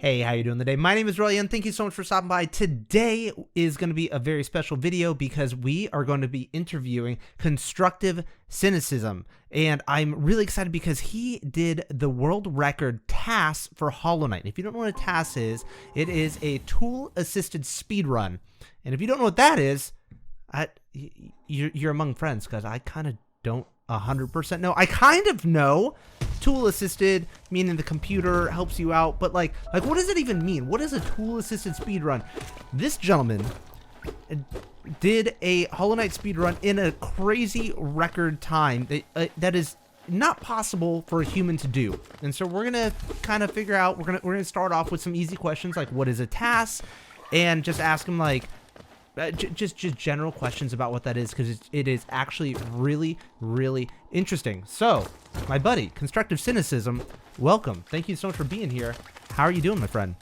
Hey, how you doing today? My name is Relyea, and thank you so much for stopping by. Today is going to be a very special video because we are going to be interviewing Constructive Cynicism, and I'm really excited because he did the world record TAS for Hollow Knight. If you don't know what a TAS is, it is a tool-assisted speedrun, and if you don't know what that is, you're among friends because I kind of don't 100% know. I kind of know. Tool assisted, meaning the computer helps you out, but like what does it even mean? What is a tool assisted speedrun? This gentleman did a Hollow Knight speedrun in a crazy record time that is not possible for a human to do. And so we're gonna kind of figure out, we're gonna start off with some easy questions like what is a TAS, and just ask him like just general questions about what that is, because it is actually really interesting. So, my buddy, Constructive Cynicism, welcome. Thank you so much for being here. How are you doing, my friend?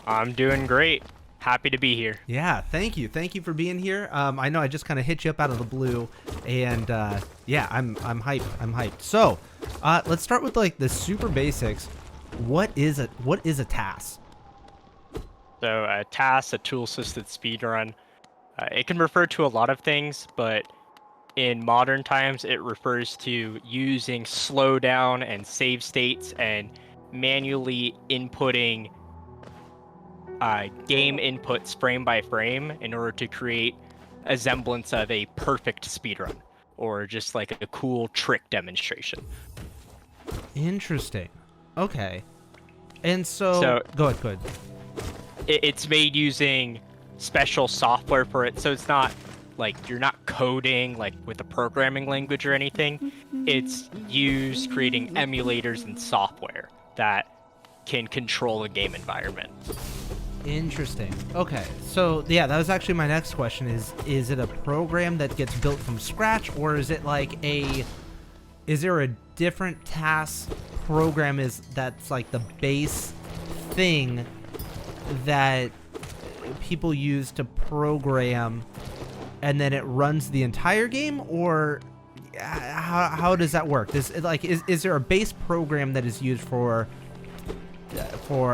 I'm doing great. Happy to be here. Yeah, thank you. Thank you for being here. I know I just kind of hit you up out of the blue, and yeah, I'm hyped. I'm hyped. So, let's start with like the super basics. What is a TAS? So a TAS, a tool-assisted speedrun, it can refer to a lot of things, but in modern times, it refers to using slowdown and save states and manually inputting game inputs frame by frame in order to create a semblance of a perfect speedrun, or just like a cool trick demonstration. Interesting. Okay. And so go ahead. It's made using special software for it, so it's not like you're not coding like with a programming language or anything. It's used creating emulators and software that can control a game environment. Interesting. Okay, so yeah, that was actually my next question. Is it a program that gets built from scratch, or is it like is there a different task program that's like the base thing that people use to program, and then it runs the entire game? Or how does that work? Is there a base program that is used for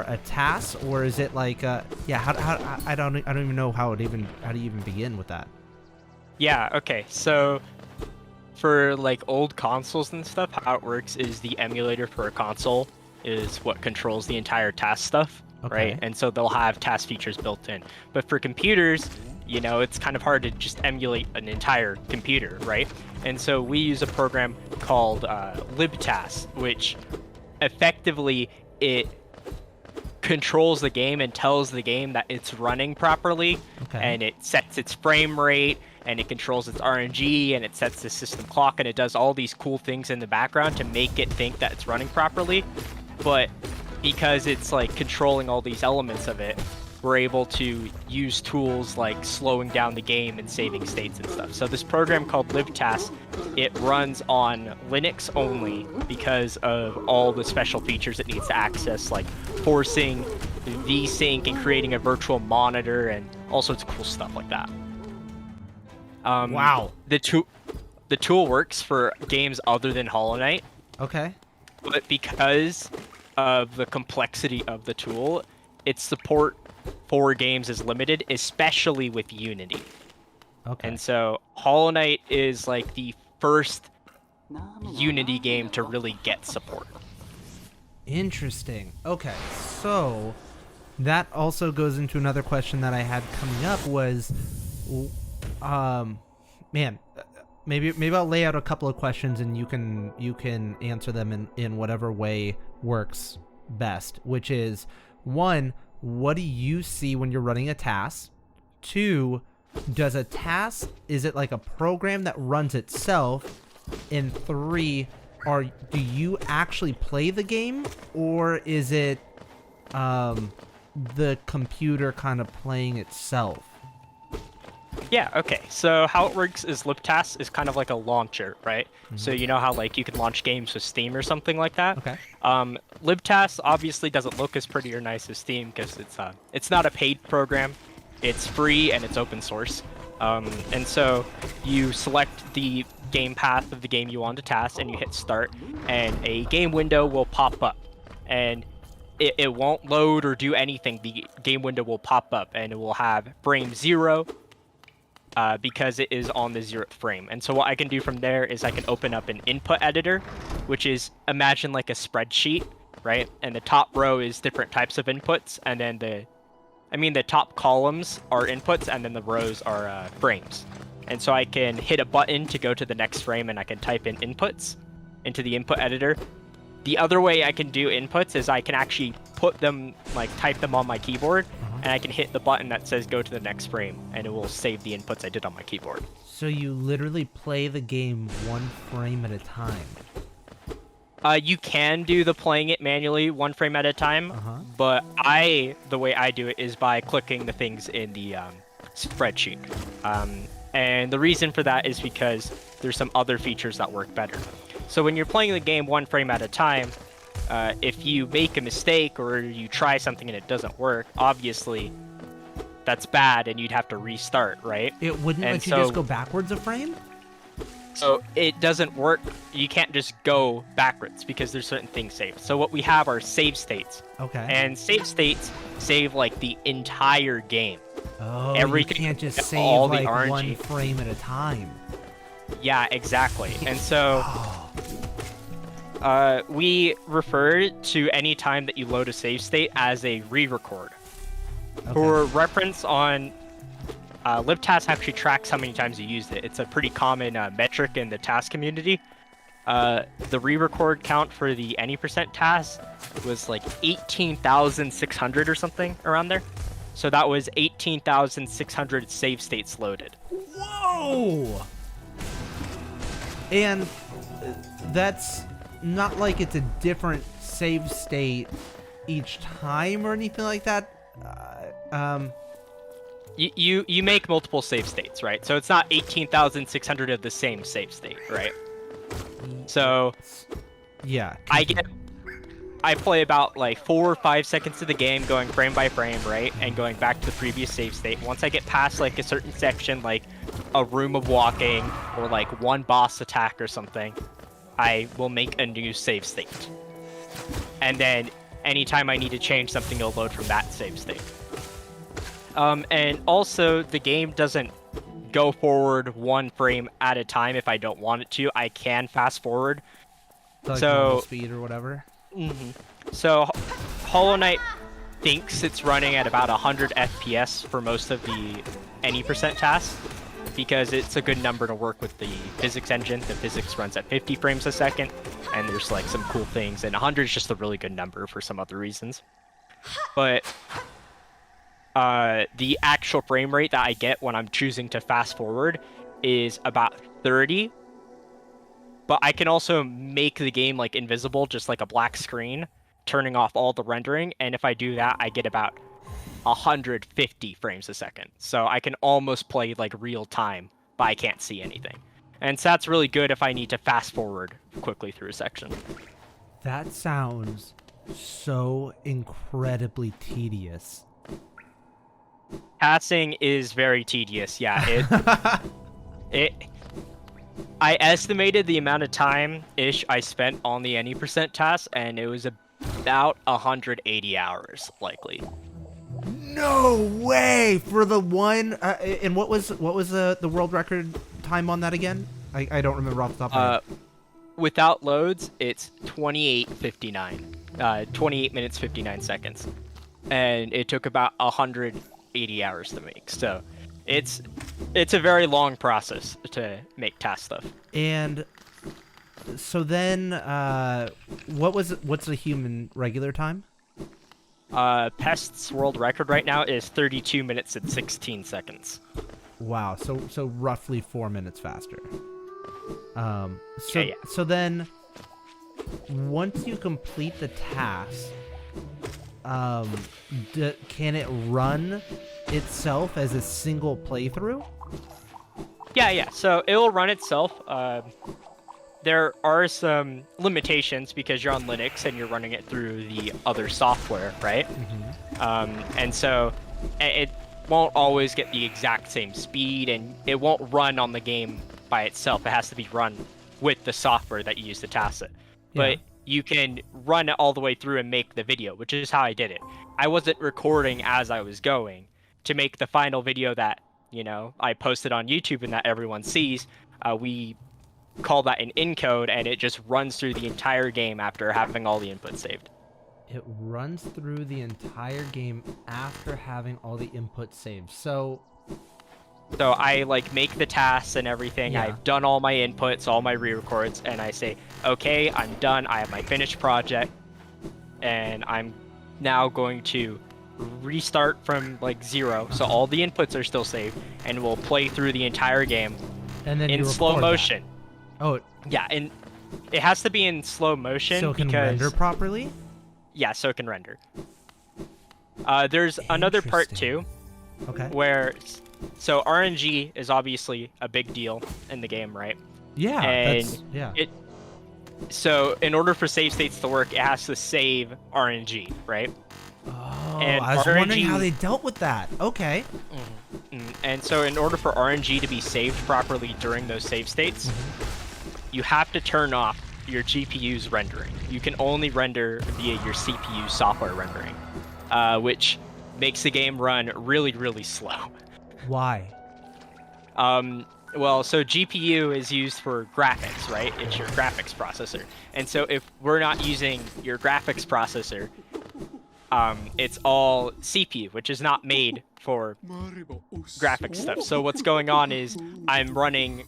a task, or is it like yeah, how I don't even know how do you even begin with that? Yeah, okay, so for like old consoles and stuff, how it works is the emulator for a console is what controls the entire task stuff. Okay. Right, and so they'll have task features built in. But for computers, you know, it's kind of hard to just emulate an entire computer, right? And so we use a program called libtas, which effectively it controls the game and tells the game that it's running properly, and it sets its frame rate, and it controls its RNG, and it sets the system clock, and it does all these cool things in the background to make it think that it's running properly. But because it's like controlling all these elements of it, we're able to use tools like slowing down the game and saving states and stuff. So this program called libtas, it runs on Linux only because of all the special features it needs to access, like forcing VSync and creating a virtual monitor and all sorts of cool stuff like that. Wow. The tool works for games other than Hollow Knight. Okay. But because of the complexity of the tool, its support for games is limited, especially with Unity. Okay. And so Hollow Knight is like the first Unity game to really get support. Interesting. Okay, so that also goes into another question that I had coming up was, man, maybe I'll lay out a couple of questions and you can answer them in whatever way works best, which is, one, what do you see when you're running a task? Two, does a task, is it like a program that runs itself? And three, do you actually play the game, or is it the computer kind of playing itself? Yeah, okay. So how it works is libtas is kind of like a launcher, right? Mm-hmm. So you know how like you can launch games with Steam or something like that? Okay. Libtas obviously doesn't look as pretty or nice as Steam because it's not a paid program. It's free and it's open source. And so you select the game path of the game you want to task and you hit start, and a game window will pop up. And it won't load or do anything. The game window will pop up and it will have frame 0 because it is on the 0th frame. And so what I can do from there is I can open up an input editor, which is, imagine like a spreadsheet, right? And the top row is different types of inputs, and then the top columns are inputs, and then the rows are frames. And so I can hit a button to go to the next frame, and I can type in inputs into the input editor. The other way I can do inputs is I can actually put them, like type them on my keyboard, and I can hit the button that says go to the next frame, and it will save the inputs I did on my keyboard. So you literally play the game one frame at a time. You can do the playing it manually one frame at a time, but the way I do it is by clicking the things in the spreadsheet. And the reason for that is because there's some other features that work better. So when you're playing the game one frame at a time, if you make a mistake or you try something and it doesn't work, obviously that's bad and you'd have to restart, right? It wouldn't let you just go backwards a frame? So it doesn't work. You can't just go backwards because there's certain things saved. So what we have are save states. Okay. And save states save like the entire game. Oh, Everything, you can't just save all like the RNG. one frame at a time. Yeah, exactly. And so we refer to any time that you load a save state as a re-record. Okay. For reference on LibTAS actually tracks how many times you used it. It's a pretty common metric in the TAS community. The re-record count for the any % TAS was like 18,600 or something around there. So that was 18,600 save states loaded. Whoa! And that's not like it's a different save state each time or anything like that. You make multiple save states, right? So it's not 18,600 of the same save state, right? So yeah, I play about like 4 or 5 seconds of the game, going frame by frame, right, and going back to the previous save state. Once I get past like a certain section, like a room of walking or like one boss attack or something, I will make a new save state. And then anytime I need to change something, it'll load from that save state. And also, the game doesn't go forward one frame at a time if I don't want it to. I can fast forward. Like so speed or whatever. So Hollow Knight thinks it's running at about 100 FPS for most of the any % TAS, because it's a good number to work with the physics engine. The physics runs at 50 frames a second, and there's like some cool things, and 100 is just a really good number for some other reasons. But the actual frame rate that I get when I'm choosing to fast forward is about 30. But I can also make the game like invisible, just like a black screen, turning off all the rendering. And if I do that, I get about 150 frames a second. So I can almost play like real time, but I can't see anything. And so that's really good if I need to fast forward quickly through a section. That sounds so incredibly tedious. Passing is very tedious, yeah. I estimated the amount of time-ish I spent on the any % TAS, and it was about 180 hours, likely. No way! For the one, and what was the world record time on that again? I don't remember off the top of my head. Without loads, it's 28:59, 28 minutes 59 seconds, and it took about 180 hours to make. So it's a very long process to make TAS stuff. And so then, what's the human regular time? Pest's world record right now is 32 minutes and 16 seconds. Wow, so roughly 4 minutes faster. Yeah. So then, once you complete the task, can it run itself as a single playthrough? Yeah. So it will run itself. There are some limitations because you're on Linux and you're running it through the other software, right? And so it won't always get the exact same speed, and it won't run on the game by itself. It has to be run with the software that you use to TAS it. But you can run it all the way through and make the video, which is how I did it. I wasn't recording as I was going to make the final video that, I posted on YouTube and that everyone sees. We call that an encode, and it just runs through the entire game after having all the inputs saved. It runs through the entire game after having all the inputs saved. So I make the tasks and everything. Yeah. I've done all my inputs, all my re-records, and I say, okay, I'm done. I have my finished project, and I'm now going to restart from 0. So all the inputs are still saved, and we'll play through the entire game and then in slow motion. That. Oh, yeah, and it has to be in slow motion so it can render properly. Yeah, so it can render. There's another part too, okay, where so RNG is obviously a big deal in the game, right? Yeah, and so in order for save states to work, it has to save RNG, right? Oh, and I was wondering how they dealt with that. Okay. And so in order for RNG to be saved properly during those save states, you have to turn off your GPU's rendering. You can only render via your CPU software rendering, which makes the game run really, really slow. Why? Well, so GPU is used for graphics, right? It's your graphics processor. And so if we're not using your graphics processor, it's all CPU, which is not made for graphics stuff. So what's going on is I'm running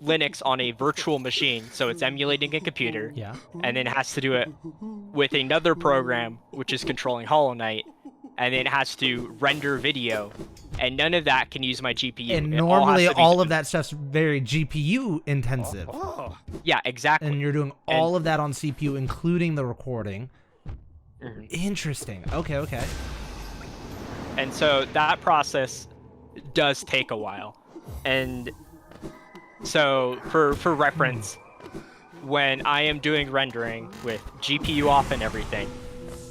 Linux on a virtual machine, so it's emulating a computer, and then it has to do it with another program, which is controlling Hollow Knight, and then it has to render video, and none of that can use my GPU. And normally all of that stuff's very GPU intensive. Yeah, exactly. And you're doing all of that on CPU, including the recording. Interesting. Okay. And so that process does take a while. And so for reference, when I am doing rendering with GPU off and everything,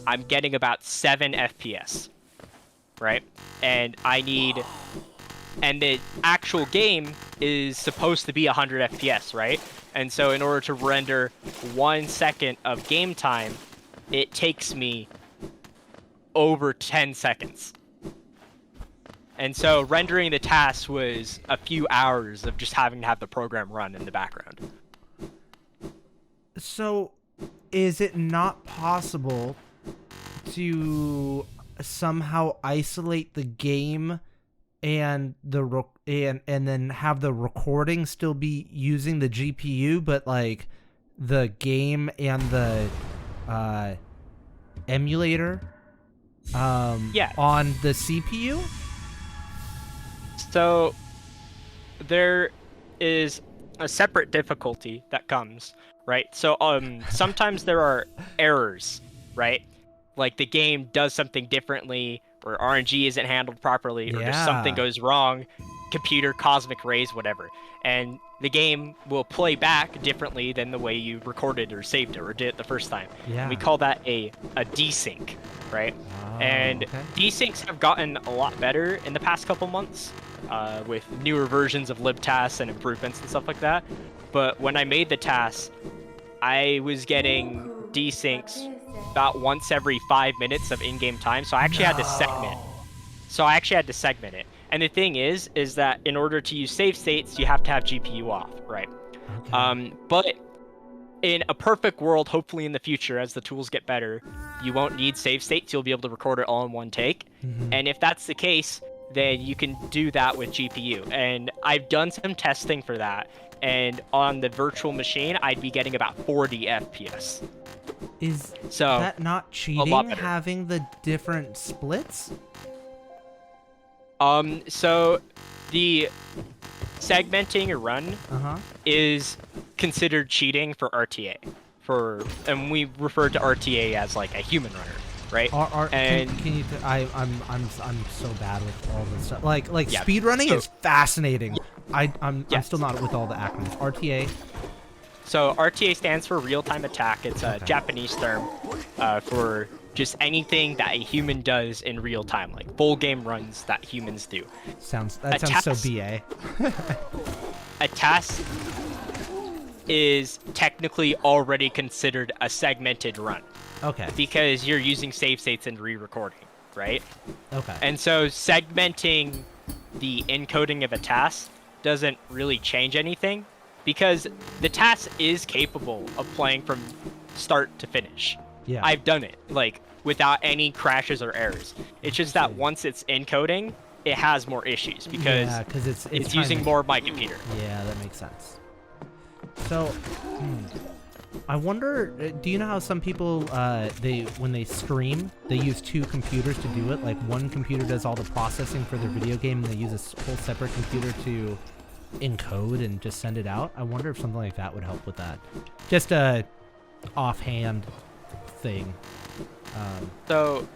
I'm getting about 7 FPS, right? And the actual game is supposed to be 100 FPS, right? And so in order to render 1 second of game time, it takes me over 10 seconds. And so rendering the task was a few hours of just having to have the program run in the background. So, is it not possible to somehow isolate the game and and then have the recording still be using the GPU, but the game and the emulator on the CPU? So there is a separate difficulty that comes, right? So sometimes there are errors, right? Like the game does something differently, or RNG isn't handled properly, or just something goes wrong, computer, cosmic rays, whatever. And the game will play back differently than the way you recorded or saved it or did it the first time. Yeah. We call that a desync, right? And desyncs have gotten a lot better in the past couple months with newer versions of libTAS and improvements and stuff like that. But when I made the TAS, I was getting desyncs about once every 5 minutes of in-game time, so I actually had to segment it. And the thing is that in order to use save states, you have to have GPU off, right? Okay. But in a perfect world, hopefully in the future, as the tools get better, you won't need save states. You'll be able to record it all in one take. And if that's the case, then you can do that with GPU. And I've done some testing for that. And on the virtual machine, I'd be getting about 40 FPS. Is that not cheating, having the different splits? So the segmenting a run is considered cheating for RTA. And we refer to RTA as like a human runner, right? I'm so bad with all this stuff. Like speedrunning is fascinating. I'm still not with all the acronyms. RTA. So RTA stands for real-time attack. It's a Japanese term for just anything that a human does in real time, like full game runs that humans do. That sounds so BA. A task is technically already considered a segmented run. Okay. Because you're using save states and re-recording, right? Okay. And so segmenting the encoding of a task doesn't really change anything, because the task is capable of playing from start to finish. Yeah. I've done it, like, without any crashes or errors. It's just that once it's encoding, it has more issues because it's using more of my computer. Yeah, that makes sense. So, I wonder, do you know how some people, when they stream, they use two computers to do it? Like, one computer does all the processing for their video game, and they use a whole separate computer to encode and just send it out? I wonder if something like that would help with that. Just a offhand thing. So,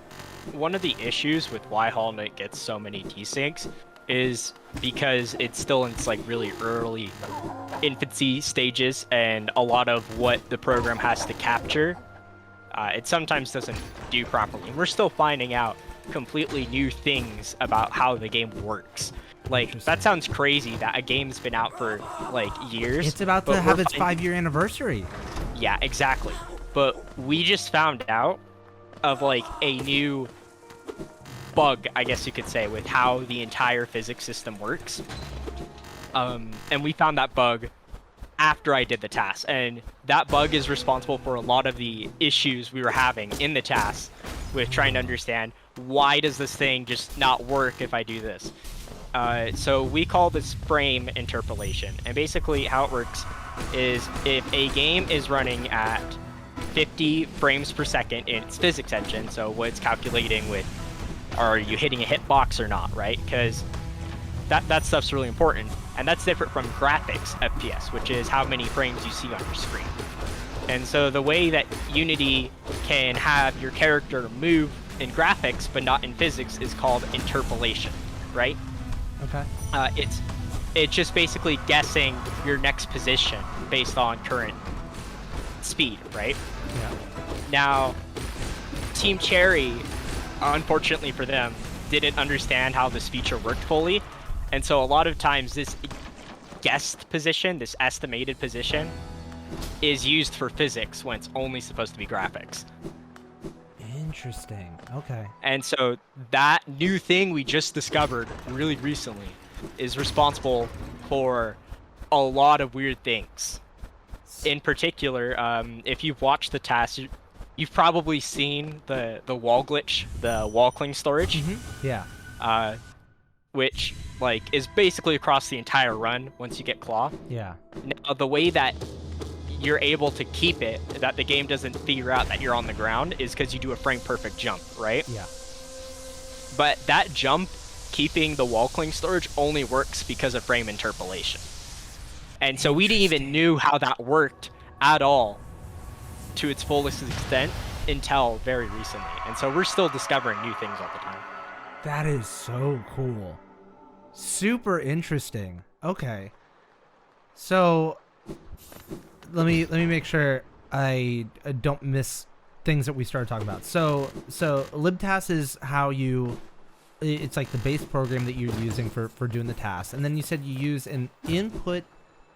one of the issues with why Hollow Knight gets so many desyncs is because it's still in its like really early infancy stages, and a lot of what the program has to capture, it sometimes doesn't do properly. We're still finding out completely new things about how the game works. Like, that sounds crazy that a game's been out for like years. It's about to have its 5-year anniversary. Yeah, exactly. But we just found out of like a new bug, I guess you could say, with how the entire physics system works. And we found that bug after I did the task, and that bug is responsible for a lot of the issues we were having in the task with trying to understand why does this thing just not work if I do this. So we call this frame interpolation, and basically how it works is if a game is running at 50 frames per second in its physics engine, so what it's calculating with, are you hitting a hitbox or not, right? Because that stuff's really important, and that's different from graphics FPS, which is how many frames you see on your screen. And so the way that Unity can have your character move in graphics but not in physics is called interpolation, right? Okay. It's just basically guessing your next position based on current speed, right? Yeah. Now, Team Cherry, unfortunately for them, didn't understand how this feature worked fully, and so a lot of times this guessed position, this estimated position, is used for physics when it's only supposed to be graphics. Interesting. Okay. And so that new thing we just discovered really recently is responsible for a lot of weird things. In particular, if you've watched the task, you've probably seen the wall glitch, the wall cling storage. Mm-hmm. Yeah. Which like is basically across the entire run once you get claw. Yeah. Now the way that you're able to keep it, that the game doesn't figure out that you're on the ground, is because you do a frame perfect jump, right? Yeah. But that jump, keeping the wall cling storage, only works because of frame interpolation. And so we didn't even knew how that worked at all to its fullest extent until very recently. And so we're still discovering new things all the time. That is so cool. Super interesting. Okay. So let me make sure I don't miss things that we started talking about. So libtas is how it's like the base program that you're using for doing the tasks. And then you said you use an input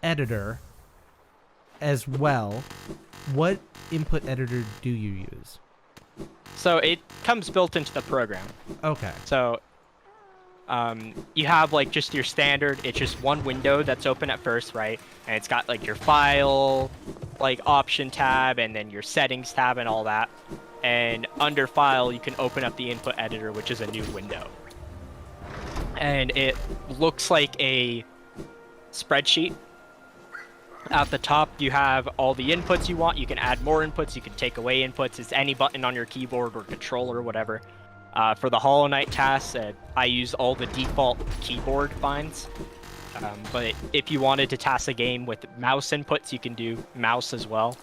editor as well. What input editor do you use? So it comes built into the program. Okay. So you have like just your standard, it's just one window that's open at first, right? And it's got like your file, like option tab, and then your settings tab and all that. And under file, you can open up the input editor, which is a new window. And it looks like a spreadsheet. At the top, you have all the inputs you want. You can add more inputs, you can take away inputs. It's any button on your keyboard or controller or whatever. For the Hollow Knight task, I used all the default keyboard binds. But if you wanted to task a game with mouse inputs, you can do mouse as well.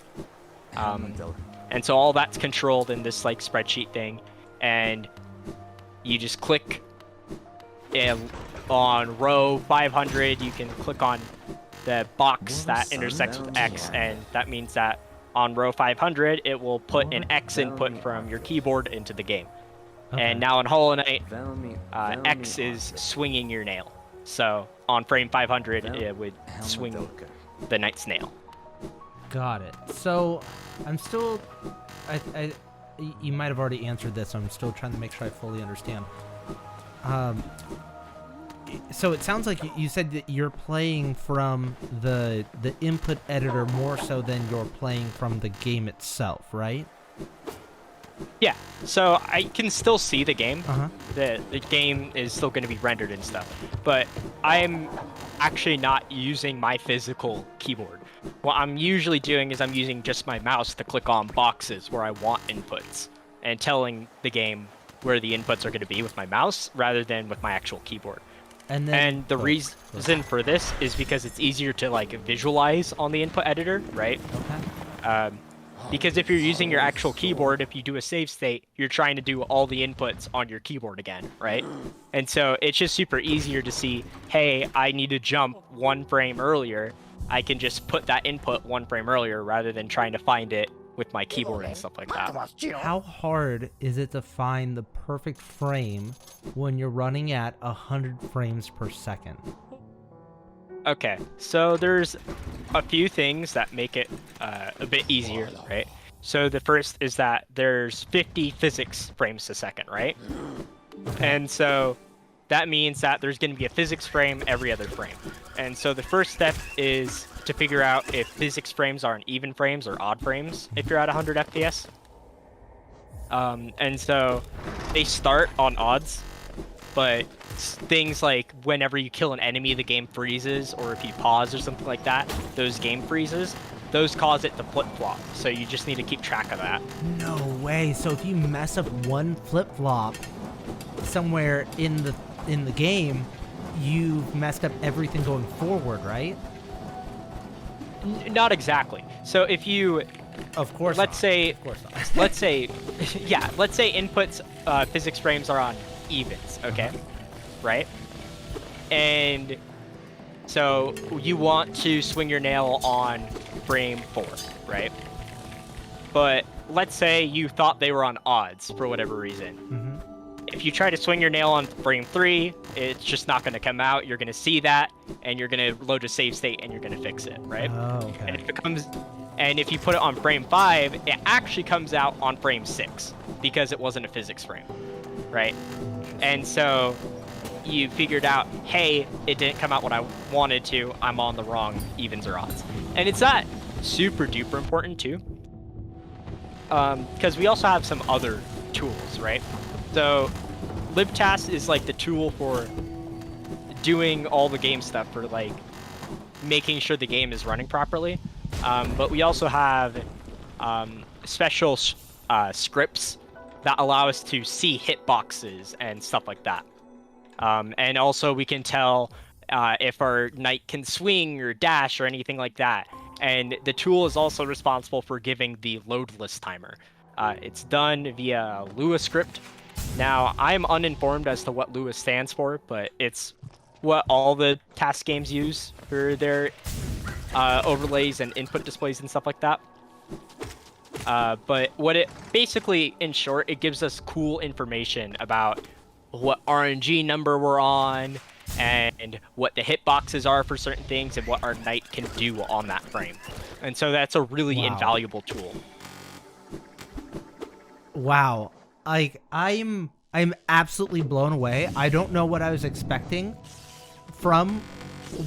And so all that's controlled in this like spreadsheet thing. And you just click on row 500, you can click on the box that intersects with X, and that means that on row 500, it will put an X input from your keyboard into the game. Okay. And now in Hollow Knight, X is swinging your nail. So on frame 500, it would swing the knight's nail. Got it. So I'm still, you might have already answered this. I'm still trying to make sure I fully understand. So it sounds like you said that you're playing from the input editor more so than you're playing from the game itself, right? Yeah, so I can still see the game. Uh-huh. The game is still going to be rendered and stuff, but I'm actually not using my physical keyboard. What I'm usually doing is I'm using just my mouse to click on boxes where I want inputs and telling the game where the inputs are going to be with my mouse rather than with my actual keyboard. And the reason for this is because it's easier to like visualize on the input editor, right? Okay. Because if you're using your actual keyboard, if you do a save state, you're trying to do all the inputs on your keyboard again, right? And so it's just super easier to see, hey, I need to jump 1 frame earlier. I can just put that input 1 frame earlier rather than trying to find it with my keyboard and stuff like that. How hard is it to find the perfect frame when you're running at 100 frames per second? Okay, so there's a few things that make it a bit easier, right? So the first is that there's 50 physics frames a second, right? And so that means that there's going to be a physics frame every other frame. And so the first step is to figure out if physics frames are in even frames or odd frames if you're at 100 FPS. And so they start on odds, but things like whenever you kill an enemy, the game freezes, or if you pause or something like that, those game freezes, those cause it to flip-flop. So you just need to keep track of that. No way. So if you mess up one flip-flop somewhere in the game, you've messed up everything going forward, right? Not exactly. So if you, of course, let's say inputs physics frames are on evens, okay? Right? And so you want to swing your nail on frame 4, right? But let's say you thought they were on odds for whatever reason. Mm-hmm. If you try to swing your nail on frame 3, it's just not going to come out. You're going to see that, and you're going to load a save state, and you're going to fix it, right? Oh, okay. And if you put it on frame 5, it actually comes out on frame 6 because it wasn't a physics frame, right? And so you figured out, hey, it didn't come out what I wanted to. I'm on the wrong evens or odds. And it's not super duper important too, because we also have some other tools, right? So libtas is like the tool for doing all the game stuff, for like making sure the game is running properly. But we also have special scripts that allow us to see hitboxes and stuff like that. And also we can tell if our knight can swing or dash or anything like that. And the tool is also responsible for giving the load list timer. It's done via Lua script. Now, I'm uninformed as to what Lua stands for, but it's what all the task games use for their overlays and input displays and stuff like that. But what it basically, in short, it gives us cool information about what RNG number we're on and what the hitboxes are for certain things and what our knight can do on that frame. And so that's a really invaluable tool. Wow. Like, I'm absolutely blown away. I don't know what I was expecting from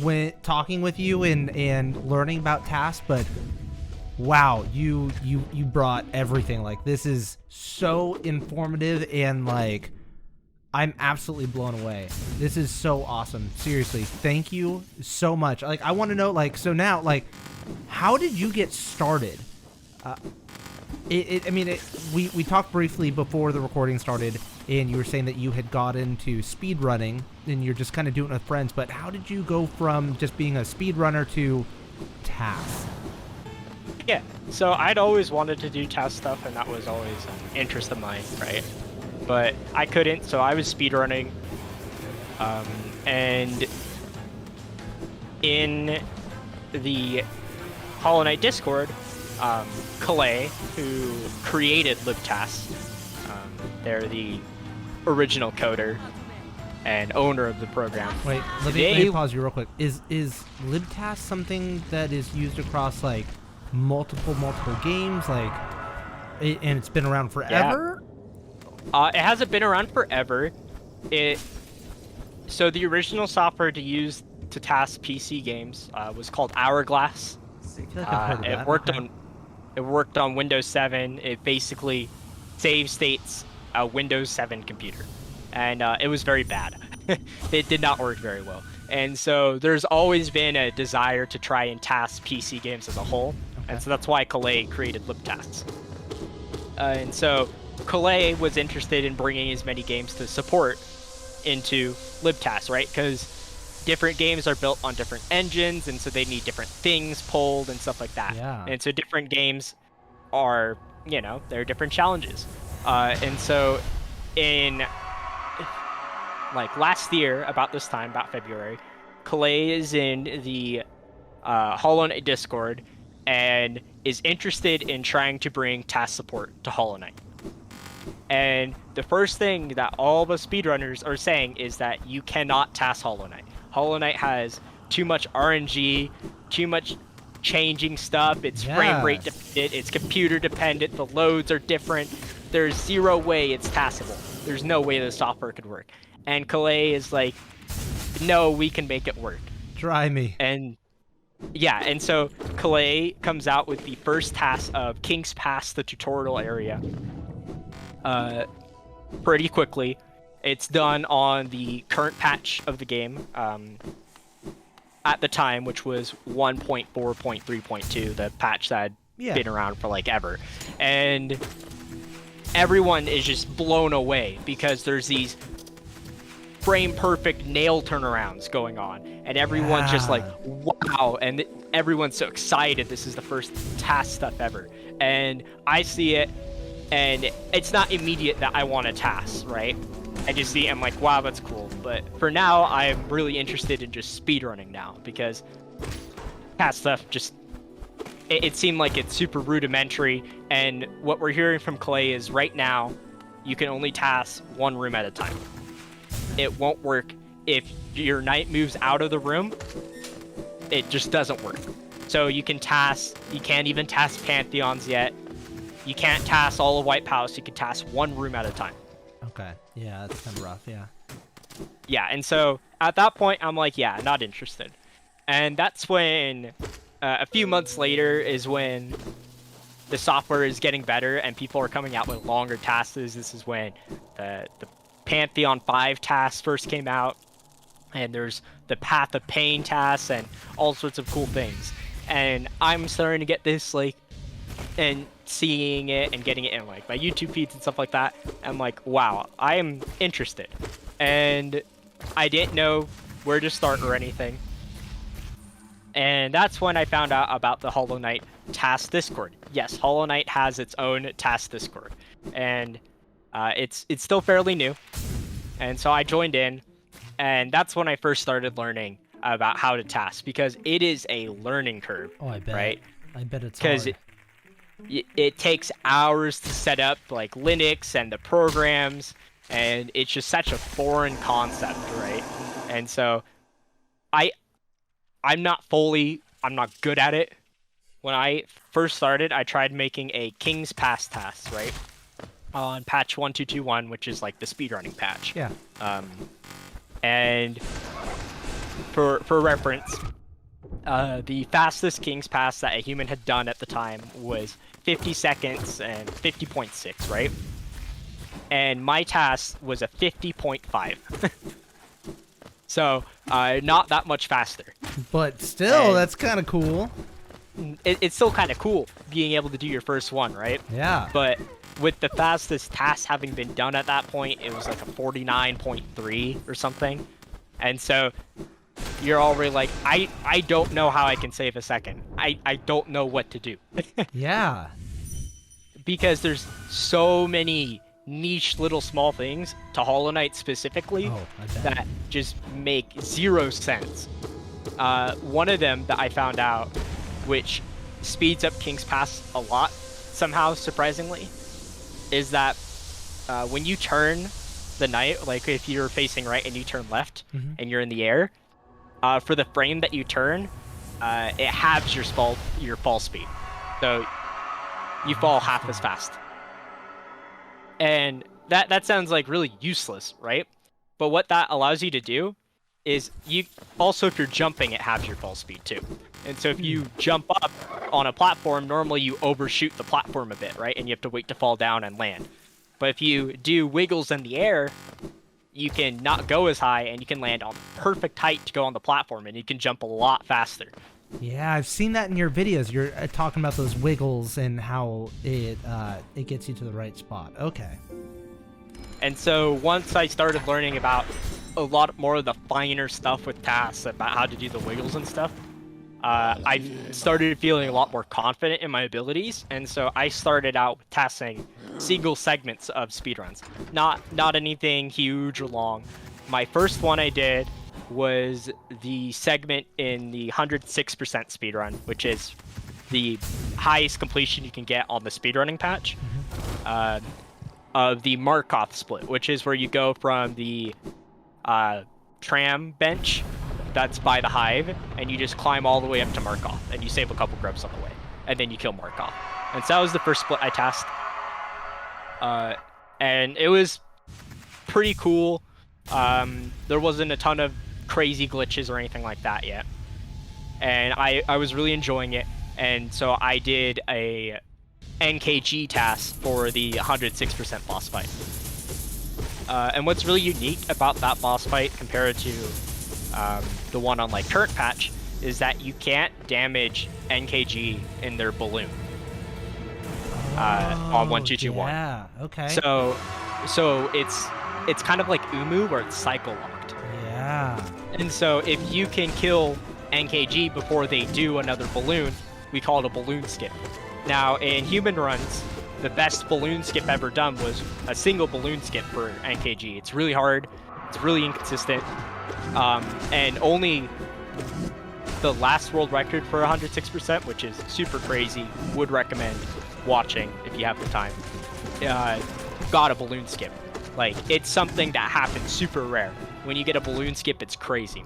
when talking with you and learning about TAS, but wow, you brought everything. Like, this is so informative, and like, I'm absolutely blown away. This is so awesome. Seriously, thank you so much. Like, I want to know, like, so now, like, how did you get started? We talked briefly before the recording started, and you were saying that you had got into speedrunning, and you're just kind of doing it with friends, but how did you go from just being a speedrunner to TAS? Yeah, so I'd always wanted to do TAS stuff, and that was always an interest of mine, right? But I couldn't, so I was speedrunning, and in the Hollow Knight Discord, Calais, who created libtas, they're the original coder and owner of the program. Wait, let me pause you real quick. Is libtas something that is used across like multiple games, like, and it's been around forever? It hasn't been around forever. So the original software to use to task PC games was called Hourglass. I feel like I've heard of that. It worked on Windows 7. It basically save states a Windows 7 computer, and it was very bad. It did not work very well. And so there's always been a desire to try and task PC games as a whole, and so that's why Calais created libtasks. And so Calais was interested in bringing as many games to support into libtasks, right? Because different games are built on different engines, and so they need different things pulled and stuff like that. Yeah. And so different games are, there are different challenges. And so in like last year, about this time, about February, Calais is in the Hollow Knight Discord and is interested in trying to bring task support to Hollow Knight. And the first thing that all the speedrunners are saying is that you cannot task Hollow Knight. Hollow Knight has too much RNG, too much changing stuff. It's frame rate dependent. It's computer dependent. The loads are different. There's zero way it's taskable. There's no way the software could work. And Calais is like, no, we can make it work. Try me. And yeah, and so Calais comes out with the first task of King's Pass, the tutorial area, pretty quickly. It's done on the current patch of the game at the time, which was 1.4.3.2, the patch that had been around for like ever. And everyone is just blown away because there's these frame perfect nail turnarounds going on, and everyone's just like, wow, and everyone's so excited. This is the first task stuff ever. And I see it, and it's not immediate that I want a task, right? I just see it, I'm like, wow, that's cool. But for now, I'm really interested in just speedrunning now, because task stuff just, it seemed like it's super rudimentary. And what we're hearing from Clay is right now, you can only task one room at a time. It won't work if your knight moves out of the room. It just doesn't work. So you can't even task Pantheons yet. You can't task all of White Palace. You can task one room at a time. Okay. Yeah, that's kind of rough. Yeah. Yeah, and so at that point, I'm like, yeah, not interested. And that's when a few months later is when the software is getting better and people are coming out with longer tasks. This is when the Pantheon 5 tasks first came out, and there's the Path of Pain tasks and all sorts of cool things. And I'm starting to get this, like, and seeing it and getting it in like my YouTube feeds and stuff like that. I'm like, wow, I am interested. And I didn't know where to start or anything. And that's when I found out about the Hollow Knight task Discord. Yes, Hollow Knight has its own task Discord, and it's still fairly new. And so I joined in, and that's when I first started learning about how to task, because it is a learning curve. Oh, I bet. Right? I bet it's hard. Because it takes hours to set up, like, Linux and the programs, and it's just such a foreign concept, right? And so I'm not good at it. When I first started, I tried making a King's Pass task, right? On patch 1221, which is like the speedrunning patch. Yeah. And for reference, the fastest King's Pass that a human had done at the time was 50 seconds and 50.6, right? And my task was a 50.5. So, not that much faster. But still, that's kind of cool. It's still kind of cool being able to do your first one, right? Yeah. But with the fastest task having been done at that point, it was like a 49.3 or something. And so you're already like, I don't know how I can save a second. I don't know what to do. Yeah. Because there's so many niche little small things to Hollow Knight specifically that just make zero sense. One of them that I found out, which speeds up King's Pass a lot somehow, surprisingly, is that when you turn the knight, like if you're facing right and you turn left and you're in the air, for the frame that you turn, it halves your fall speed. So you fall half as fast. And that sounds like really useless, right? But what that allows you to do is you also, if you're jumping, it halves your fall speed too. And so if you jump up on a platform, normally you overshoot the platform a bit, right? And you have to wait to fall down and land. But if you do wiggles in the air, you can not go as high and you can land on perfect height to go on the platform, and you can jump a lot faster. Yeah, I've seen that in your videos. You're talking about those wiggles and how it gets you to the right spot. Okay. And so once I started learning about a lot more of the finer stuff with TAS, about how to do the wiggles and stuff, I started feeling a lot more confident in my abilities. And so I started out with TASing single segments of speedruns, not anything huge or long. My first one I did was the segment in the 106% speedrun, which is the highest completion you can get on the speedrunning patch, of the Markov split, which is where you go from the tram bench that's by the hive, and you just climb all the way up to Markov, and you save a couple grubs on the way, and then you kill Markov. And so that was the first split I tasked. And it was pretty cool. There wasn't a ton of crazy glitches or anything like that yet. And I was really enjoying it. And so I did a NKG TAS for the 106% boss fight. And what's really unique about that boss fight compared to the one on like current patch is that you can't damage NKG in their balloon on 1.2.2.1. Yeah. Okay. So it's kind of like Umu where it's cycle locked. Yeah. And so if you can kill NKG before they do another balloon, we call it a balloon skip. Now in human runs, the best balloon skip ever done was a single balloon skip for NKG. It's really hard. It's really inconsistent. And only the last world record for 106%, which is super crazy, would recommend watching if you have the time, got a balloon skip. Like, it's something that happens super rare. When you get a balloon skip, it's crazy.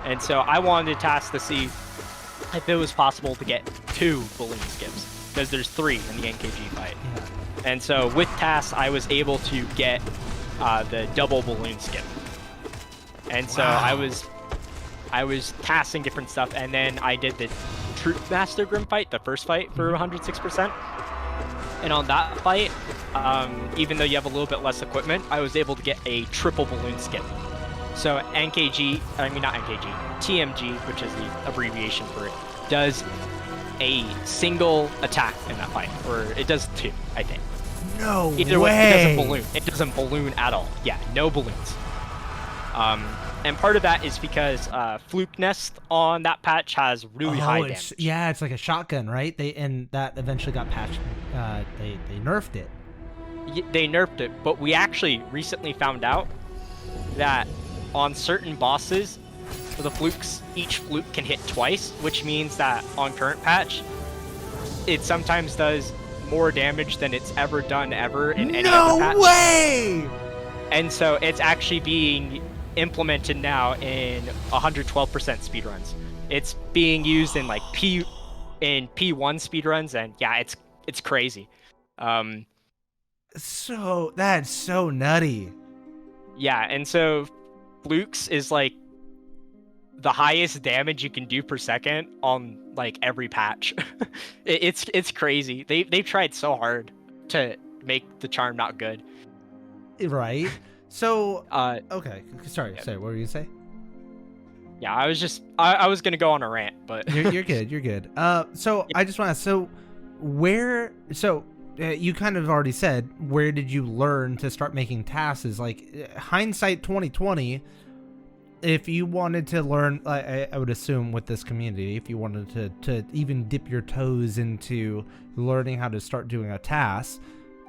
And so I wanted to task to see if it was possible to get 2 balloon skips, because there's 3 in the NKG fight. Yeah. And so with TAS, I was able to get the double balloon skip. And so I was tasking different stuff, and then I did the Troop Master Grim fight, the first fight for 106%. And on that fight, even though you have a little bit less equipment, I was able to get a triple balloon skip. So TMG, which is the abbreviation for it, does a single attack in that fight, or it does 2, I think. No Either way. way, it doesn't balloon. It doesn't balloon at all. Yeah, no balloons. And part of that is because Fluke Nest on that patch has really high damage. Yeah, it's like a shotgun, right? And that eventually got patched. They nerfed it. They nerfed it, but we actually recently found out that on certain bosses, the flukes, each fluke can hit twice, which means that on current patch, it sometimes does more damage than it's ever done in any other patch. No way! And so it's actually being implemented now in 112% speedruns. It's being used in like P1 speedruns, and yeah, it's crazy. So that's so nutty. Yeah, and so flukes is like the highest damage you can do per second on like every patch. It's crazy. They've tried so hard to make the charm not good. Right. So okay. Sorry. Yeah. What were you gonna say? Yeah, I was gonna go on a rant, but You're good. You're good. So I just want to. You kind of already said, where did you learn to start making tasks? Like, hindsight 2020, if you wanted to learn, I would assume with this community, if you wanted to even dip your toes into learning how to start doing a task,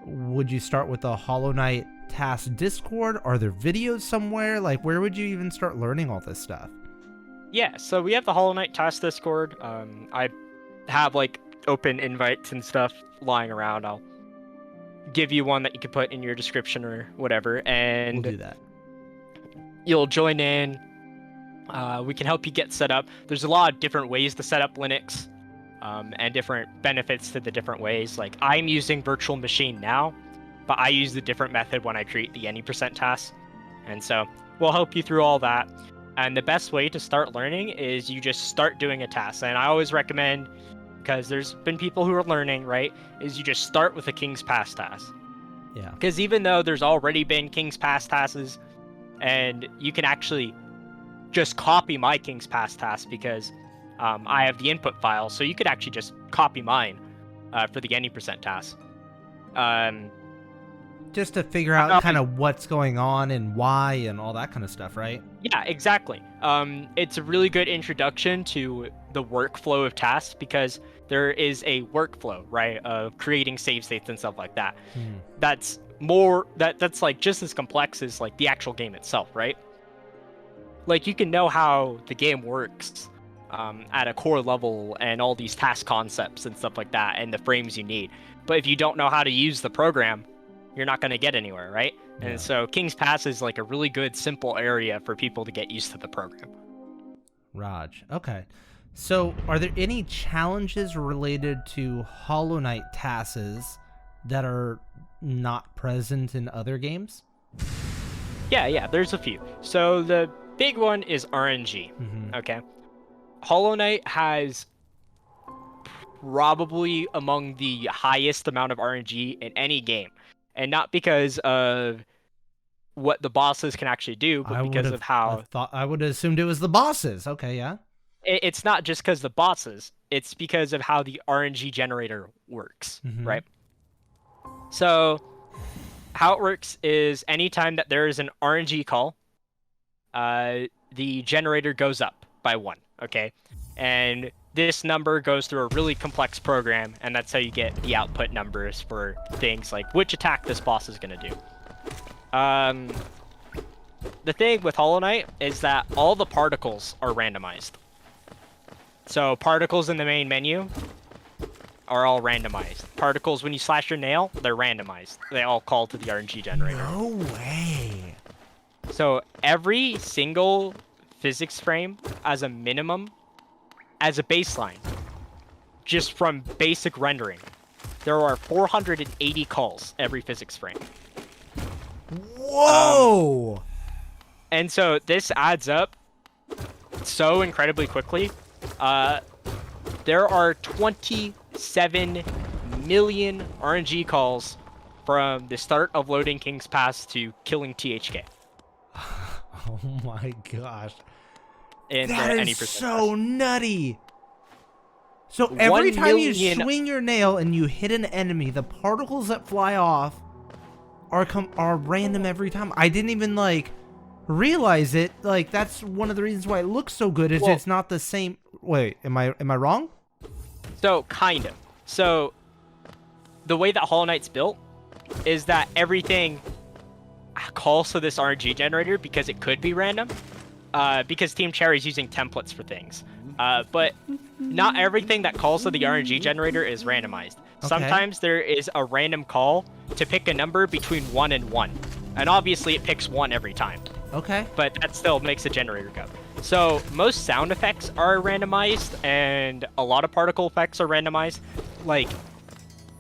would you start with the Hollow Knight task Discord? Are there videos somewhere? Like, where would you even start learning all this stuff? Yeah, so we have the Hollow Knight TAS Discord. I have like open invites and stuff lying around. I'll give you one that you can put in your description or whatever, and We'll do that. You'll join in. We can help you get set up. There's a lot of different ways to set up Linux. and different benefits to the different ways. Like I'm using virtual machine now, but I use the different method when I create the any % TAS. And so we'll help you through all that. And the best way to start learning is you just start doing a task. And I always recommend, because there's been people who are learning, right, is you just start with a King's Pass task. Yeah. Because even though there's already been King's Pass tasks, and you can actually just copy my King's Pass task because I have the input file, so you could actually just copy mine for the any % task. Just to figure out kind of what's going on and why and all that kind of stuff, right? Yeah, exactly. It's a really good introduction to the workflow of tasks because there is a workflow, right, of creating save states and stuff like that. That's that's like just as complex as like the actual game itself, right? Like you can know how the game works at a core level and all these task concepts and stuff like that and the frames you need. But if you don't know how to use the program, you're not going to get anywhere, right? Yeah. And so King's Pass is like a really good, simple area for people to get used to the program. Raj, okay. So are there any challenges related to Hollow Knight TASs that are not present in other games? Yeah, there's a few. So the big one is RNG, okay? Hollow Knight has probably among the highest amount of RNG in any game. And not because of what the bosses can actually do, but because of how... I would have assumed it was the bosses. Okay, yeah. It's not just because the bosses. It's because of how the RNG generator works, right? So how it works is anytime that there is an RNG call, the generator goes up by 1, okay? And this number goes through a really complex program, and that's how you get the output numbers for things like which attack this boss is going to do. The thing with Hollow Knight is that all the particles are randomized. So particles in the main menu are all randomized. Particles when you slash your nail, they're randomized. They all call to the RNG generator. No way. So every single physics frame as a minimum, as a baseline, just from basic rendering, there are 480 calls every physics frame. Whoa! And so this adds up so incredibly quickly. There are 27 million RNG calls from the start of loading King's Pass to killing THK. Oh my gosh. That is so nutty. So every time you swing your nail and you hit an enemy, the particles that fly off are random every time. I didn't even like realize it. Like that's one of the reasons why it looks so good is it's not the same. Wait, am I wrong? So kind of. So the way that Hollow Knight's built is that everything calls to this RNG generator because it could be random. Because Team Cherry's using templates for things. But not everything that calls to the RNG generator is randomized. Okay. Sometimes there is a random call to pick a number between 1 and 1. And obviously it picks 1 every time. Okay. But that still makes the generator go. So most sound effects are randomized and a lot of particle effects are randomized. Like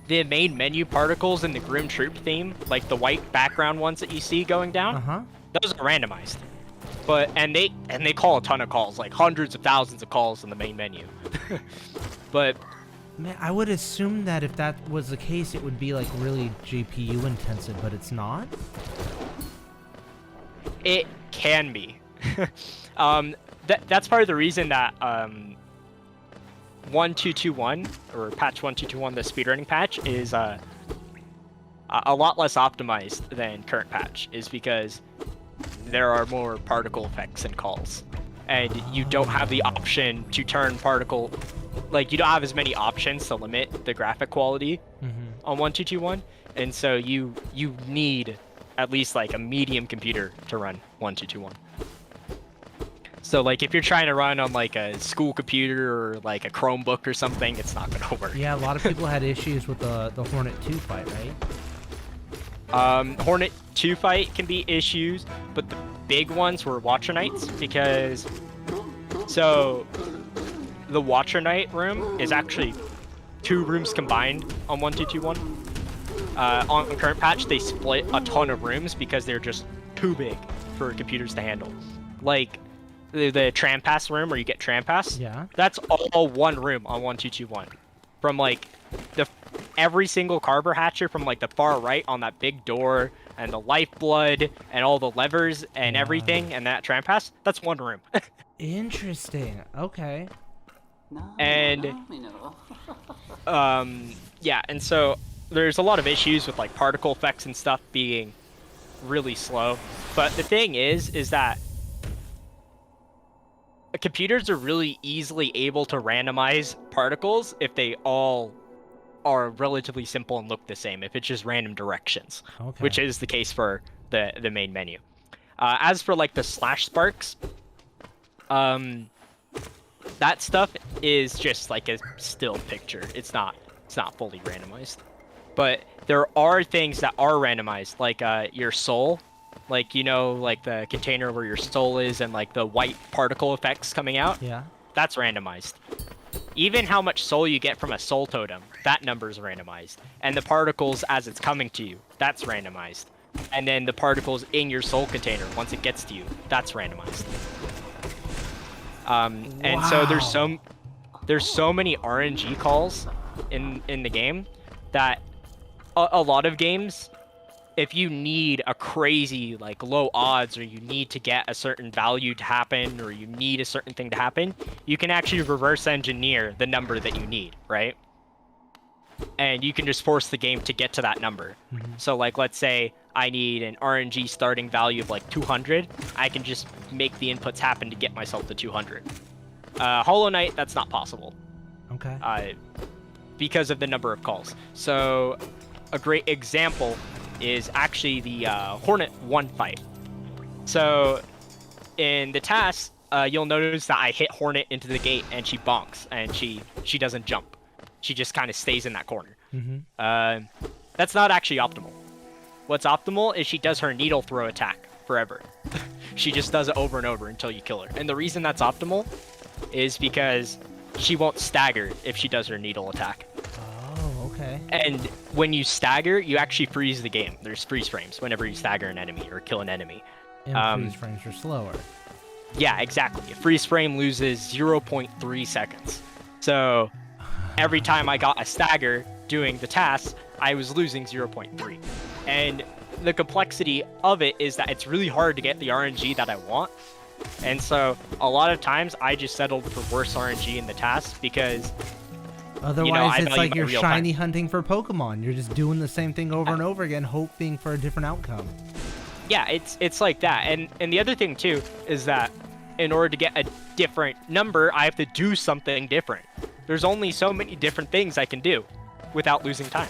the main menu particles in the Grim Troop theme, like the white background ones that you see going down, those are randomized. But and they call a ton of calls, like hundreds of thousands of calls in the main menu. But man, I would assume that if that was the case, it would be like really GPU intensive, but it's not. It can be. That's part of the reason that 1221 or patch 1221, the speedrunning patch, is a lot less optimized than current patch, is because there are more particle effects and calls, and you don't have the option to turn particle, like you don't have as many options to limit the graphic quality on 1221, and so you need at least like a medium computer to run 1221. So like if you're trying to run on like a school computer or like a Chromebook or something, it's not gonna work. Yeah, a lot of people had issues with the Hornet 2 fight, right? Hornet 2 fight can be issues, but the big ones were Watcher Knights, because so the Watcher Knight room is actually 2 rooms combined on 1221. On the current patch, they split a ton of rooms because they're just too big for computers to handle. Like the tram pass room where you get tram pass. Yeah. That's all one room on 1221. From like every single carver hatcher from like the far right on that big door and the lifeblood and all the levers and everything and that tram pass. That's one room. Interesting. Okay. And yeah, and so there's a lot of issues with like particle effects and stuff being really slow. But the thing is that computers are really easily able to randomize particles if they all are relatively simple and look the same, if it's just random directions, which is the case for the main menu. As for like the slash sparks, that stuff is just like a still picture. It's not fully randomized. But there are things that are randomized, like your soul, like, you know, like the container where your soul is and like the white particle effects coming out. Yeah. That's randomized. Even how much soul you get from a soul totem, that number is randomized. And the particles as it's coming to you, that's randomized. And then the particles in your soul container, once it gets to you, that's randomized. And so there's so many RNG calls in the game that a lot of games, if you need a crazy like low odds, or you need to get a certain value to happen, or you need a certain thing to happen, you can actually reverse engineer the number that you need, right? And you can just force the game to get to that number. So like, let's say I need an RNG starting value of like 200. I can just make the inputs happen to get myself to 200. Hollow Knight, that's not possible. Okay. Because of the number of calls. So a great example is actually the Hornet 1 fight. So in the TAS, you'll notice that I hit Hornet into the gate and she bonks and she doesn't jump. She just kind of stays in that corner. That's not actually optimal. What's optimal is she does her needle throw attack forever. She just does it over and over until you kill her. And the reason that's optimal is because she won't stagger if she does her needle attack. Oh, okay. And when you stagger, you actually freeze the game. There's freeze frames whenever you stagger an enemy or kill an enemy. And freeze frames are slower. Yeah, exactly. A freeze frame loses 0.3 seconds. So every time I got a stagger doing the task, I was losing 0.3. And the complexity of it is that it's really hard to get the RNG that I want. And so a lot of times I just settled for worse RNG in the task because otherwise it's like you're shiny hunting for Pokemon. You're just doing the same thing over and over again, hoping for a different outcome. Yeah, it's like that. And the other thing too is that in order to get a different number, I have to do something different. There's only so many different things I can do without losing time.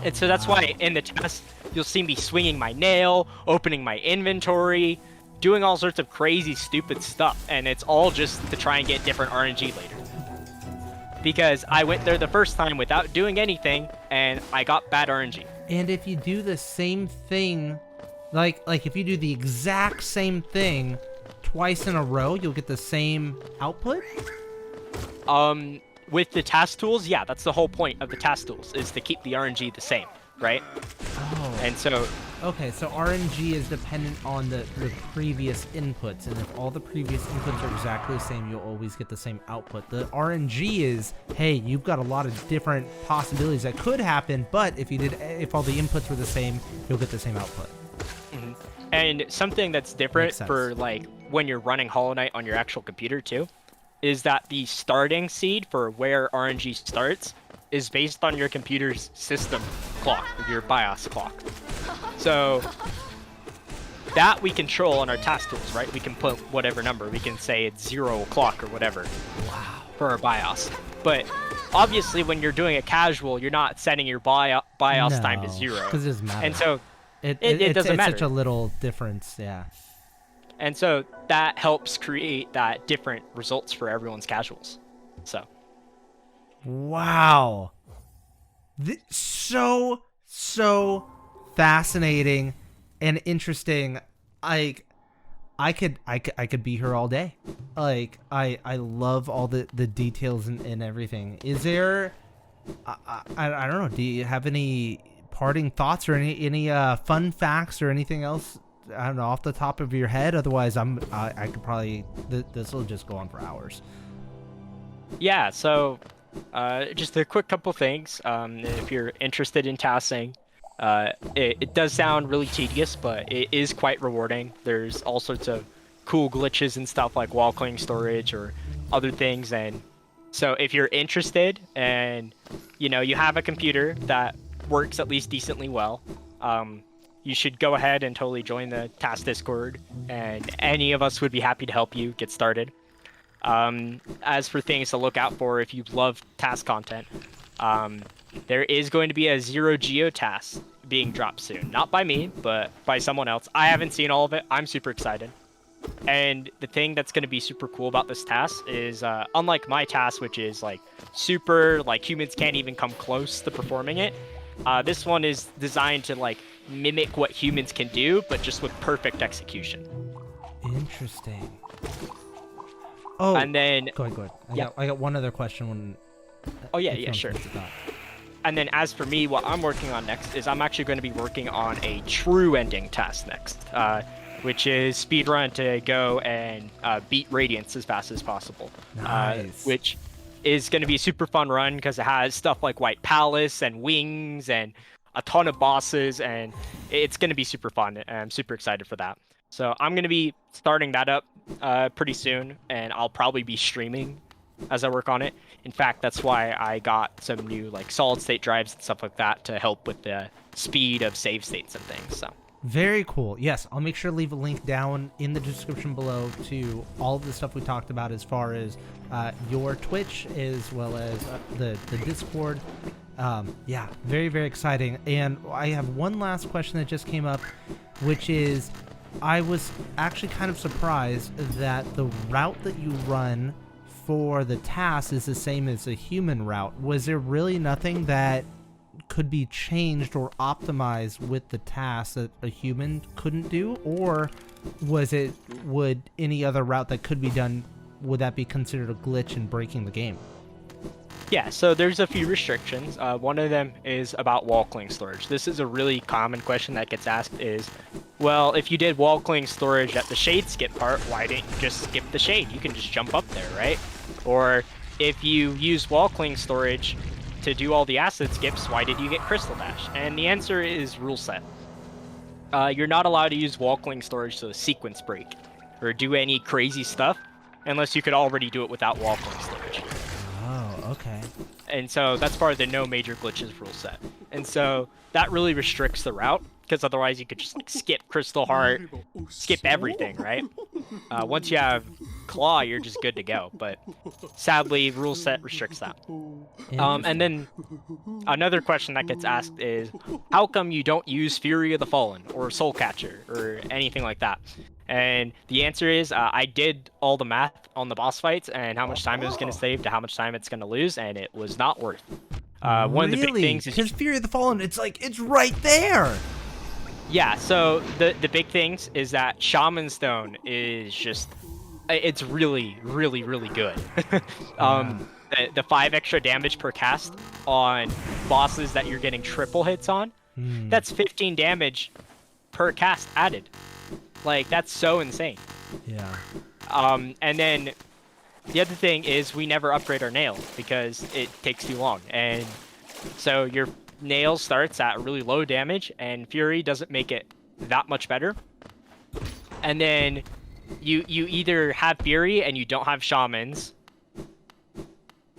And so that's why in the test, you'll see me swinging my nail, opening my inventory, doing all sorts of crazy, stupid stuff. And it's all just to try and get different RNG later. Because I went there the first time without doing anything, and I got bad RNG. And if you do the same thing, like if you do the exact same thing twice in a row, you'll get the same output? With the task tools, yeah, that's the whole point of the task tools, is to keep the RNG the same, right? Oh. And so... Okay, so RNG is dependent on the previous inputs, and if all the previous inputs are exactly the same, you'll always get the same output. The RNG is, hey, you've got a lot of different possibilities that could happen, but if all the inputs were the same, you'll get the same output. Mm-hmm. And something that's different for like when you're running Hollow Knight on your actual computer too, is that the starting seed for where RNG starts is based on your computer's system clock, your BIOS clock. So that we control on our task tools, right? We can put whatever number. We can say it's 0 o'clock or whatever. Wow. For our BIOS. But obviously when you're doing a casual, you're not setting your BIOS time to 0. Because it doesn't matter. And so it doesn't matter. It's such a little difference, yeah. And so that helps create that different results for everyone's casuals. So. Wow. So fascinating and interesting. I could be here all day. Like I love all the details and everything. Is there I don't know, do you have any parting thoughts or any fun facts or anything else, I don't know, off the top of your head? Otherwise I could probably this will just go on for hours. Yeah, so just a quick couple things. If you're interested in tassing, it does sound really tedious, but it is quite rewarding. There's all sorts of cool glitches and stuff like wall clearing storage or other things. And so if you're interested and you have a computer that works at least decently well, you should go ahead and totally join the TAS Discord, and any of us would be happy to help you get started. As for things to look out for if you love TAS content, there is going to be a Zero Geo TAS being dropped soon. Not by me, but by someone else. I haven't seen all of it. I'm super excited. And the thing that's going to be super cool about this TAS is, unlike my TAS, which is like super, like humans can't even come close to performing it, this one is designed to like mimic what humans can do, but just with perfect execution. Interesting. Oh, and then go ahead. I got one other question. Oh yeah, sure. And then as for me, what I'm working on next is I'm actually going to be working on a true ending TAS next, which is Speedrun to go and beat Radiance as fast as possible. Nice. Which is going to be a super fun run because it has stuff like White Palace and Wings and a ton of bosses, and it's going to be super fun, and I'm super excited for that. So I'm going to be starting that up pretty soon, and I'll probably be streaming as I work on it. In fact, that's why I got some new like solid state drives and stuff like that to help with the speed of save states and things. So very cool. Yes, I'll make sure to leave a link down in the description below to all of the stuff we talked about, as far as your Twitch as well as the Discord. Yeah, very, very exciting. And I have one last question that just came up, which is, I was actually kind of surprised that the route that you run for the TAS is the same as a human route. Was there really nothing that could be changed or optimized with the TAS that a human couldn't do? Or would any other route that could be done, would that be considered a glitch in breaking the game? Yeah, so there's a few restrictions. One of them is about wall clearing storage. This is a really common question that gets asked is, well, if you did wall clearing storage at the shade skip part, why didn't you just skip the shade? You can just jump up there, right? Or if you use wall clearing storage to do all the acid skips, why did you get Crystal Dash? And the answer is rule set. You're not allowed to use wall clearing storage to sequence break or do any crazy stuff unless you could already do it without wall clearing storage. Oh, okay. And so that's part of the no major glitches rule set. And so that really restricts the route, because otherwise you could just like skip Crystal Heart, skip everything, right? Once you have Claw, you're just good to go. But sadly, rule set restricts that. And then another question that gets asked is, how come you don't use Fury of the Fallen or Soul Catcher or anything like that? And the answer is, I did all the math on the boss fights and how much time it was going to save to how much time it's going to lose, and it was not worth. One of the big things is, because Fury of the Fallen, it's like, it's right there. Yeah, so the big things is that Shaman Stone is just, it's really, really, really good. The 5 extra damage per cast on bosses that you're getting triple hits on, that's 15 damage per cast added. Like, that's so insane. Yeah. And then the other thing is we never upgrade our nail because it takes too long. And so your nail starts at really low damage, and Fury doesn't make it that much better. And then you either have Fury and you don't have Shamans,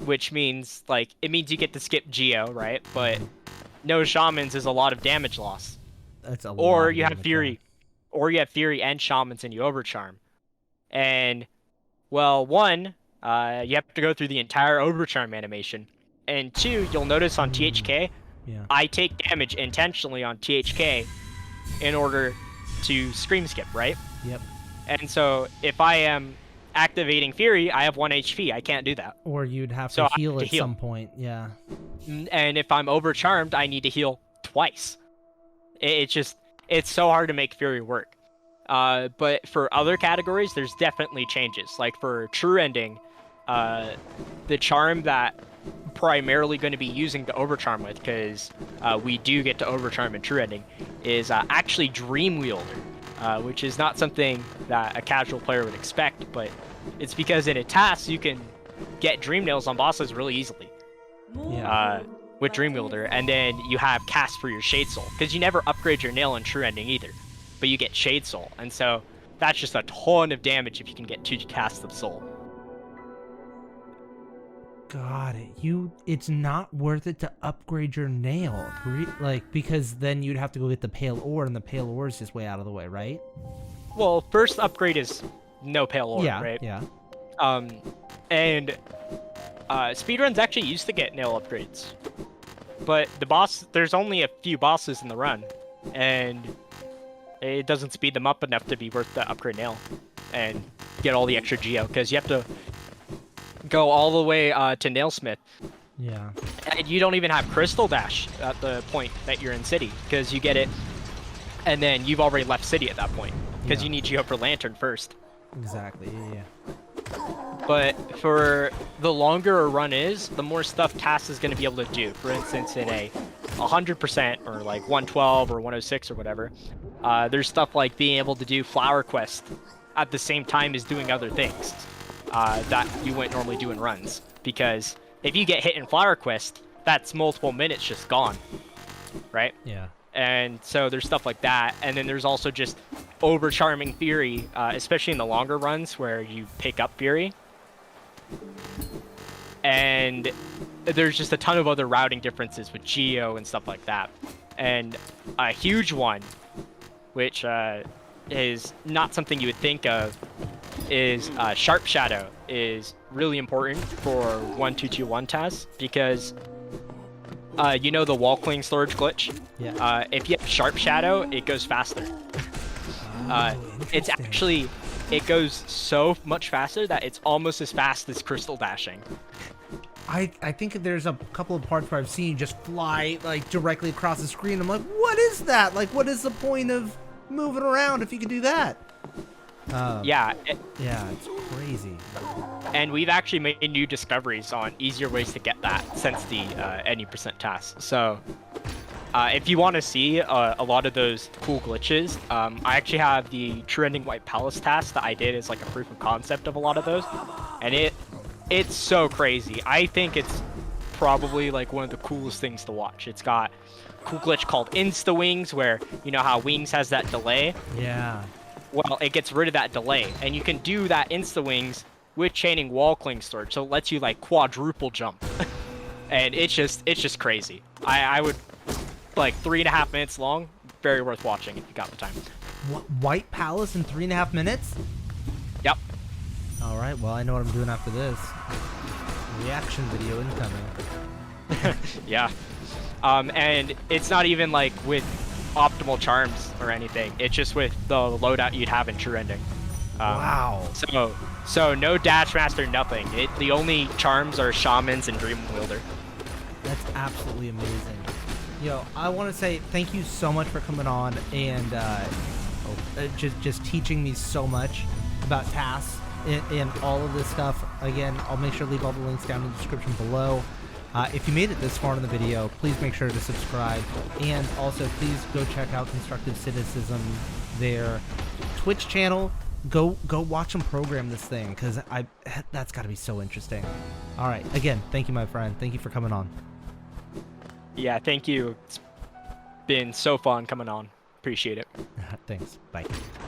which means, like, it means you get to skip Geo, right? But no Shamans is a lot of damage loss. That's a lot. Or you have Fury. Or you have Fury and Shamans and you Overcharm. And, well, one, you have to go through the entire Overcharm animation. And 2, you'll notice on THK, I take damage intentionally on THK in order to Scream Skip, right? Yep. And so if I am activating Fury, I have 1 HP. I can't do that. Or you'd have to heal at some point, yeah. And if I'm Overcharmed, I need to heal twice. It's so hard to make Fury work. But for other categories, there's definitely changes. Like for true ending, the charm that primarily going to be using to overcharm with, because we do get to overcharm in true ending, is actually Dream Wielder, which is not something that a casual player would expect, but it's because in a task you can get dream nails on bosses really easily. Yeah. With Dream Wielder, and then you have cast for your Shade Soul, because you never upgrade your nail in true ending either, but you get Shade Soul, and so that's just a ton of damage if you can get 2 casts of Soul. Got it. It's not worth it to upgrade your nail, like, because then you'd have to go get the Pale Ore, and the Pale Ore is just way out of the way, right? Well, first upgrade is no Pale Ore, yeah, right? Yeah. And speedruns actually used to get nail upgrades, but there's only a few bosses in the run, and it doesn't speed them up enough to be worth the upgrade nail and get all the extra geo, because you have to go all the way to Nailsmith. Yeah. And you don't even have Crystal Dash at the point that you're in City, because you get it, and then you've already left City at that point, because you need Geo for Lantern first. Exactly, yeah. But for the longer a run is, the more stuff TAS is going to be able to do. For instance, in a 100% or like 112 or 106 or whatever, there's stuff like being able to do Flower Quest at the same time as doing other things that you wouldn't normally do in runs. Because if you get hit in Flower Quest, that's multiple minutes just gone, right? Yeah. And so there's stuff like that, and then there's also just overcharming Fury, especially in the longer runs where you pick up Fury. And there's just a ton of other routing differences with Geo and stuff like that. And a huge one, which is not something you would think of, is Sharp Shadow is really important for 1221 TAS, because you know the wall cling storage glitch? Yeah. If you have Sharp Shadow, it goes faster. It's actually, it goes so much faster that it's almost as fast as Crystal Dashing. I think there's a couple of parts where I've seen you just fly like directly across the screen. I'm like, what is that? Like, what is the point of moving around if you can do that? Yeah. Yeah, it's crazy. And we've actually made new discoveries on easier ways to get that since the any % TAS. So if you want to see a lot of those cool glitches, I actually have the True Ending White Palace TAS that I did as like a proof of concept of a lot of those, and it's so crazy. I think it's probably like one of the coolest things to watch. It's got a cool glitch called Insta Wings, where you know how Wings has that delay. Yeah. Well, it gets rid of that delay, and you can do that Insta Wings with chaining wall cling storage, so it lets you like quadruple jump. And it's just crazy. I would, like 3.5 minutes long, very worth watching if you got the time. White Palace in 3.5 minutes? Yep. All right, well, I know what I'm doing after this. Reaction video incoming. Yeah. And it's not even like with optimal charms or anything. It's just with the loadout you'd have in True Ending. Wow. So no Dash Master, nothing. The only charms are Shamans and Dream Wielder. That's absolutely amazing. Yo, I want to say thank you so much for coming on and just teaching me so much about TAS and all of this stuff. Again, I'll make sure to leave all the links down in the description below. If you made it this far in the video, please make sure to subscribe, and also please go check out Constructive Cynicism, their Twitch channel. Go watch them program this thing, because that's got to be so interesting. All right, again, thank you, my friend. Thank you for coming on. Yeah, thank you. It's been so fun coming on. Appreciate it. Thanks. Bye.